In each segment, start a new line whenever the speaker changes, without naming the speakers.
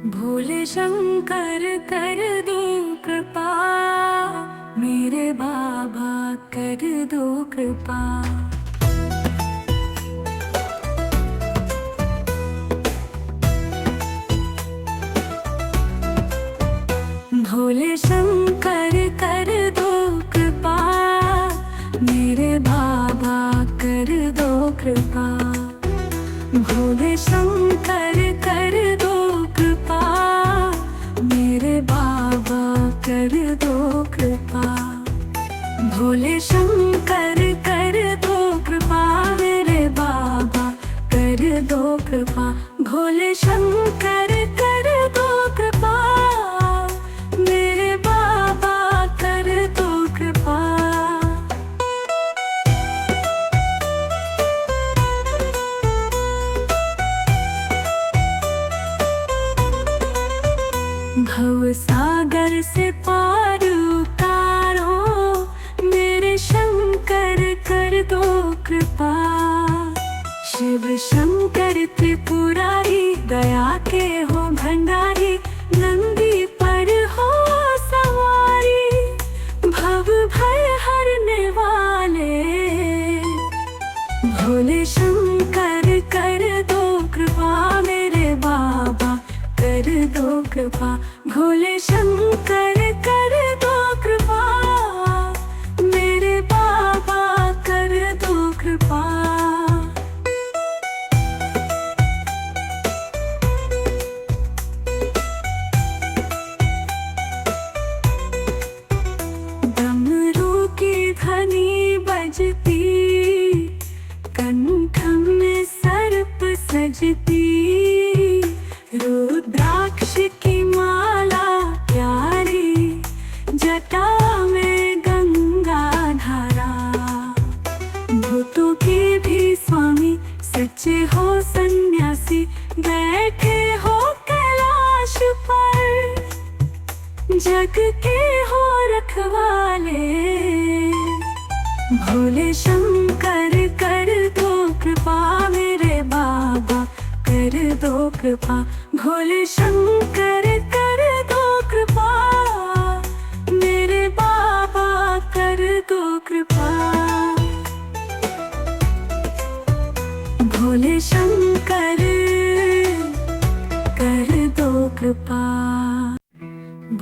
भोले शंकर कर दो कृपा, मेरे बाबा कर दो कृपा। भोले शंकर कर दो कृपा, मेरे बाबा कर दो कृपा। भोले शंकर कर दो कृपा, मेरे बाबा कर दो कृपा। भोले शंकर कर दो कृपा, मेरे बाबा कर दो कृपा। भोले शंकर कर दो कृपा, मेरे बाबा कर दो कृपा। भव सागर से पार उतारो, मेरे शंकर कर दो कृपा। शिव शंकर त्रिपुरारी, दया के हो भंडारी, नंदी पर हो सवारी, भव भय हरने वाले। भोले शंकर कर दो कृपा, मेरे बाबा कर दो कृपा। भोले शंकर कर दो कृपा, मेरे बाबा कर दो कृपा। डमरू की ध्वनि बजती, कंठ में सर्प सजती, रुद्राक्ष की माला प्यारी, जटा में गंगा धारा। भूतों के भी स्वामी, सच्चे हो सन्यासी, बैठे हो कैलाश पर, जग के हो रखवाले। भोले शंकर कर दो कृपा, मेरे बाबा कर दो कृपा। भोले शंकर कर दो कृपा, मेरे बाबा कर दो कृपा। भोले शंकर कर दो कृपा।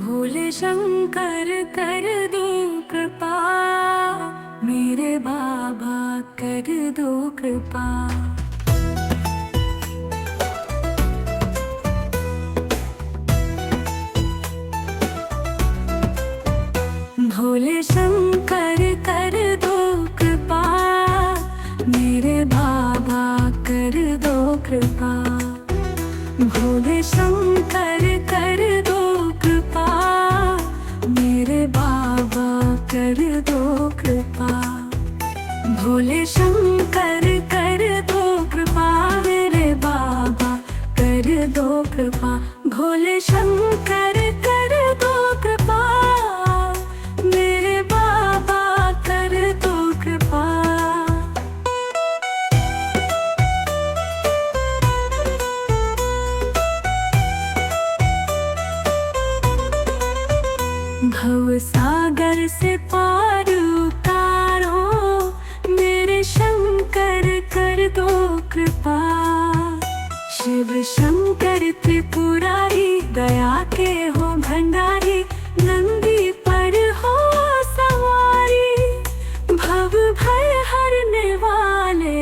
भोले शंकर कर दो कृपा, मेरे बाबा कर दो कृपा। भोले शंकर कर दो कृपा, मेरे बाबा कर दो कृपा। भोले शंकर कर दो कृपा, मेरे बाबा कर दो कृपा। भोले शंकर कर दो कृपा, मेरे बाबा कर दो कृपा। भोले शंकर कर दो कृपा, मेरे बाबा कर दो कृपा। भव सागर से पार उतारो, मेरे शंकर कर दो कृपा। शिव शंकर त्रिपुरारी, दया के हो भंडारी, नंदी पर हो सवारी, भव भय हरने वाले।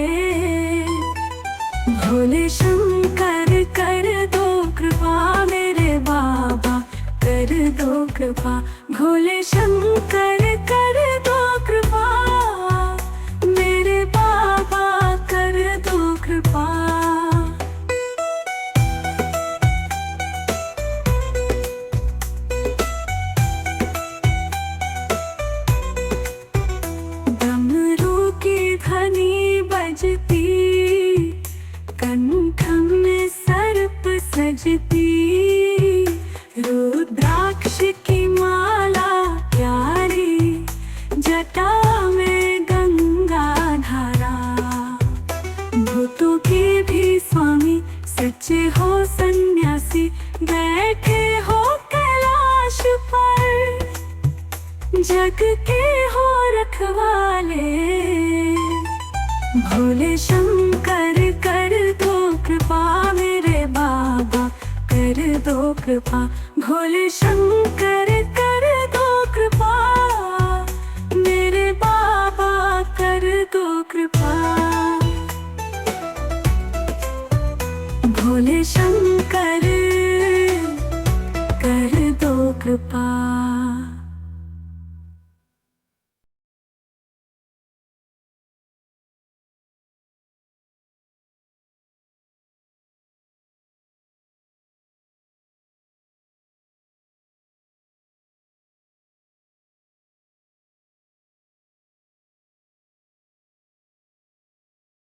भोले शंकर कर दो कृपा, मेरे बाबा कर दो कृपा। भोले शंकर कर दो कृपा, मेरे बाबा कर दो कृपा। डमरू की ध्वनि बजती, कंठ में सर्प सजती, रुद्राक्ष की माला प्यारी, जटा में गंगा धारा। भूतों के भी स्वामी, सच्चे हो सन्यासी, बैठे हो कैलाश पर, जग के हो रखवाले। भोले शंकर कर दो कृपा मेरे बाबा, कर दो कृपा। भोले शंकर कर दो कृपा मेरे बाबा, कर दो कृपा। भोले शंकर कर दो कृपा।